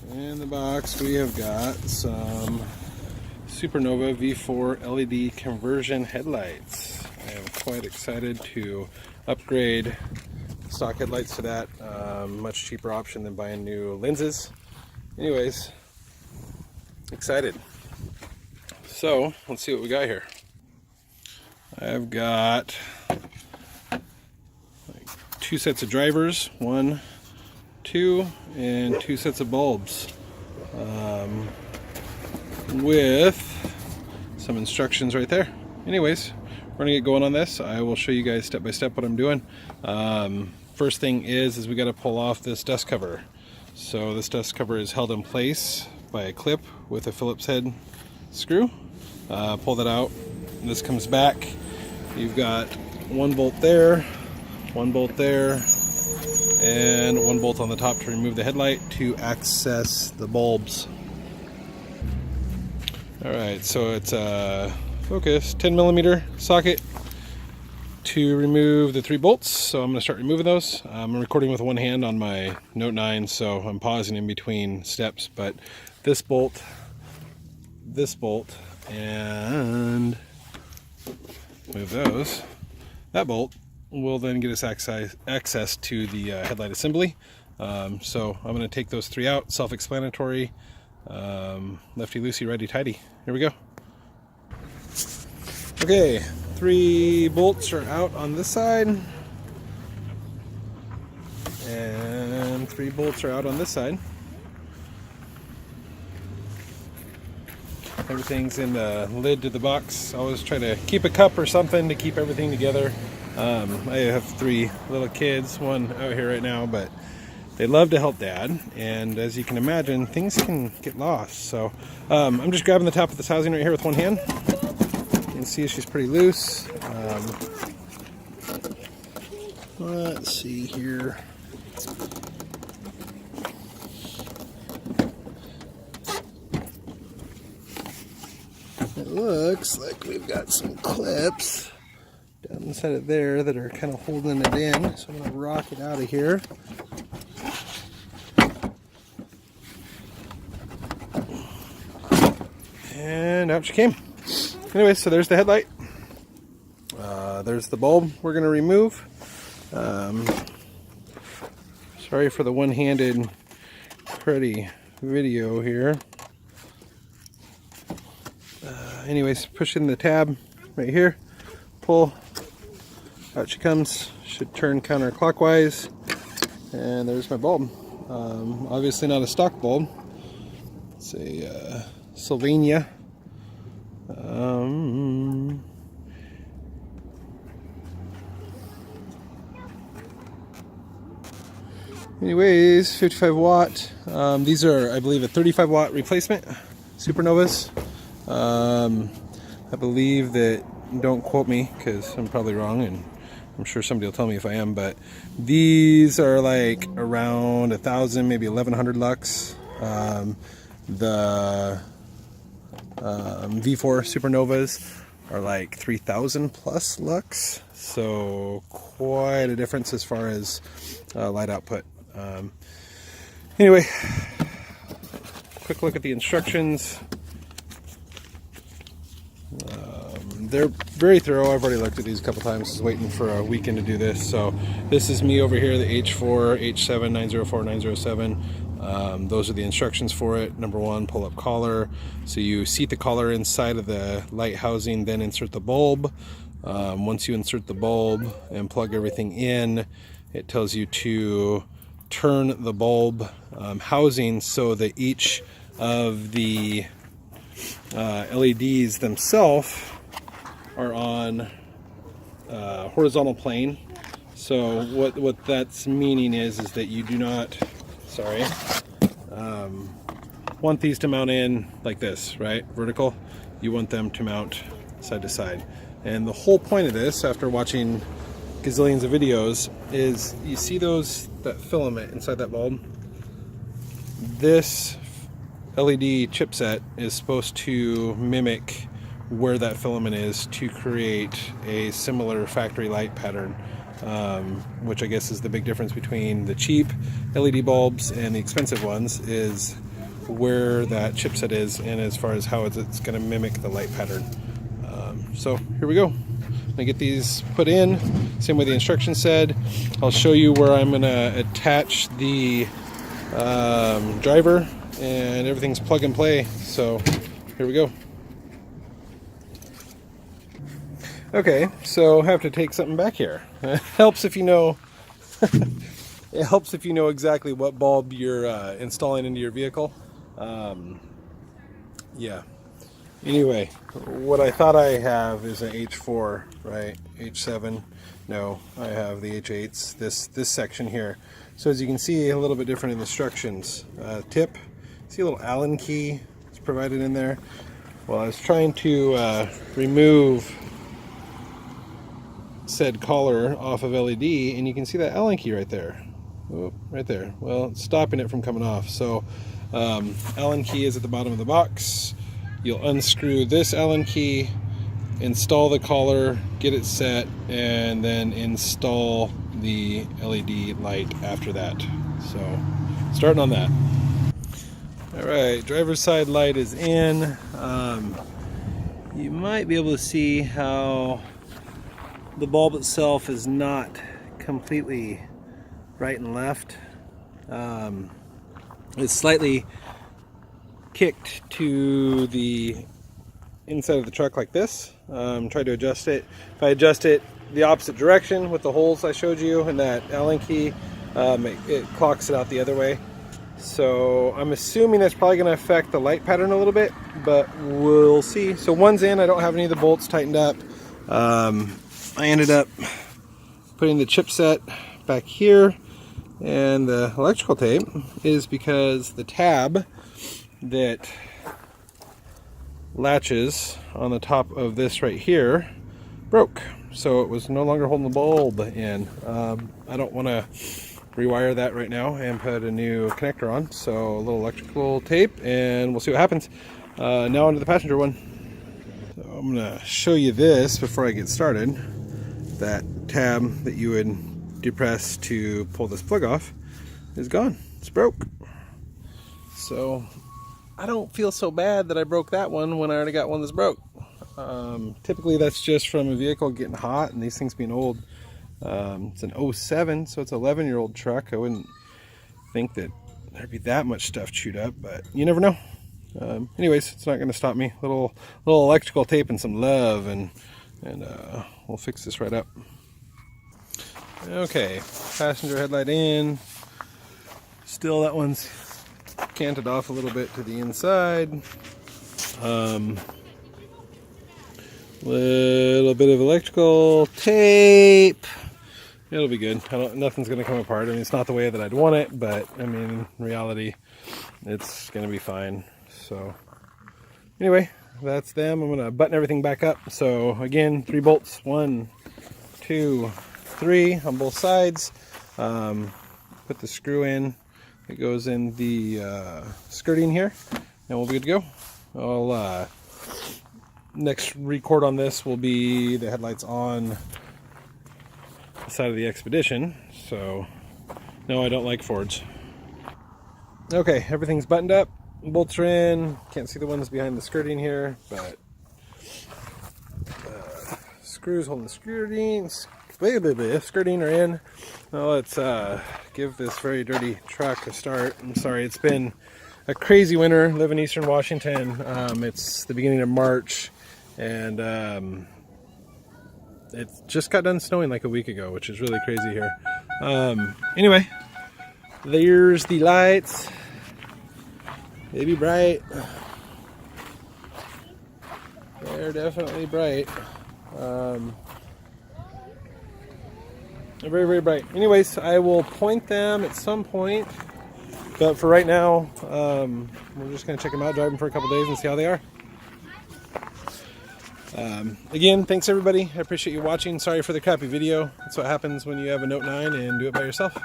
In the box we have got some Supernova V.4 LED conversion headlights. I am quite excited to upgrade stock headlights to that. Much cheaper option than buying new lenses. Anyways, excited. So let's see what we got here. I've got like 2 sets of drivers, 1, 2, and 2 sets of bulbs, with some instructions right there. Anyways, we're gonna get going on this. I will show you guys step by step what I'm doing. First thing is we got to pull off this dust cover. So this dust cover is held in place by a clip with a Phillips head screw. Pull that out. This comes back. You've got 1 bolt there, 1 bolt there, and 1 bolt on the top to remove the headlight to access the bulbs. Alright, so it's a focus 10mm socket to remove the 3 bolts. So I'm going to start removing those. I'm recording with one hand on my Note 9, so I'm pausing in between steps, but this bolt, and move those. That bolt will then get us access to the headlight assembly. So I'm going to take those 3 out, self-explanatory. Lefty loosey, righty tighty. Here we go. Okay, 3 bolts are out on this side, and 3 bolts are out on this side. Everything's in the lid to the box. I always try to keep a cup or something to keep everything together. I have 3 little kids, one out here right now, but they love to help Dad, and as you can imagine, things can get lost. So I'm just grabbing the top of this housing right here with one hand. You can see she's pretty loose. Let's see here. It looks like we've got some clips down inside of there that are kind of holding it in. So I'm going to rock it out of here. And out she came. Anyway, so there's the headlight. There's the bulb we're going to remove. Sorry for the one-handed cruddy video here. Anyways, push in the tab right here. Pull. Out she comes. Should turn counterclockwise. And there's my bulb. Obviously not a stock bulb. It's a Sylvania. Anyways, 55 watt. These are, I believe, a 35 watt replacement Supernovas. I believe that, don't quote me because I'm probably wrong, and I'm sure somebody will tell me if I am, but these are like around 1,000, maybe 1,100 lux. The V4 Supernovas are like 3,000 plus lux, so quite a difference as far as light output. Anyway, quick look at the instructions. They're very thorough. I've already looked at these a couple times. I was waiting for a weekend to do this. So this is me over here, the H4, H7, 904, 907. Those are the instructions for it. Number 1, pull up collar. So you seat the collar inside of the light housing, then insert the bulb. Once you insert the bulb and plug everything in, it tells you to turn the bulb housing so that each of the LEDs themselves are on horizontal plane. So what that's meaning is that you do not, want these to mount in like this, right? Vertical. You want them to mount side to side. And the whole point of this, after watching gazillions of videos, is you see that filament inside that bulb? This LED chipset is supposed to mimic where that filament is to create a similar factory light pattern, which I guess is the big difference between the cheap LED bulbs and the expensive ones, is where that chipset is and as far as how it's going to mimic the light pattern. So here we go. I'm gonna get these put in, same way the instructions said. I'll show you where I'm gonna attach the driver, and everything's plug and play. So here we go. Okay, so I have to take something back here. It helps if you know. It helps if you know exactly what bulb you're installing into your vehicle. Yeah. Anyway, what I thought I have is an H4, right? H7. No, I have the H8s. This section here. So as you can see, a little bit different in the instructions. Tip. See a little Allen key is provided in there. Well, I was trying to remove said collar off of LED, and you can see that Allen key right there. Oh, right there. Well, it's stopping it from coming off. So Allen key is at the bottom of the box. You'll unscrew this Allen key, install the collar, get it set, and then install the LED light after that. So starting on that. All right, driver's side light is in. You might be able to see how the bulb itself is not completely right and left. It's slightly kicked to the inside of the truck like this. Try to adjust it. If I adjust it the opposite direction with the holes I showed you and that Allen key, it clocks it out the other way. So I'm assuming that's probably going to affect the light pattern a little bit, but we'll see. So one's in. I don't have any of the bolts tightened up. I ended up putting the chipset back here, and the electrical tape is because the tab that latches on the top of this right here broke, so it was no longer holding the bulb in. I don't want to rewire that right now and put a new connector on, so a little electrical tape and we'll see what happens. Now onto the passenger one. So I'm going to show you this before I get started. That tab that you would depress to pull this plug off is gone. It's broke. So I don't feel so bad that I broke that one when I already got one that's broke. Typically that's just from a vehicle getting hot and these things being old. It's an 07, so it's an 11-year-old truck. I wouldn't think that there'd be that much stuff chewed up, but you never know. Anyways, it's not going to stop me. Little electrical tape and some love, and we'll fix this right up. Okay, passenger headlight in. Still, that one's canted off a little bit to the inside. Little bit of electrical tape. It'll be good. Nothing's going to come apart. I mean, it's not the way that I'd want it, but I mean, in reality, it's going to be fine. So anyway, that's them. I'm going to button everything back up. So again, 3 bolts, 1, 2, 3 on both sides. Put the screw in. It goes in the skirting here, and we'll be good to go. I'll next record on this will be the headlights on the side of the Expedition. So no, I don't like Fords. Okay, everything's buttoned up. Bolts are in. Can't see the ones behind the skirting here, but screws holding the skirting are in. Now let's give this very dirty truck a start. I'm sorry, it's been a crazy winter. Live in Eastern Washington. It's the beginning of March, and it just got done snowing like a week ago, which is really crazy here. Anyway, there's the lights. They be bright. They're definitely bright. They're very, very bright. Anyways, I will point them at some point, but for right now, we're just going to check them out, drive them for a couple days and see how they are. Again, thanks everybody. I appreciate you watching. Sorry for the crappy video. That's what happens when you have a Note 9 and do it by yourself.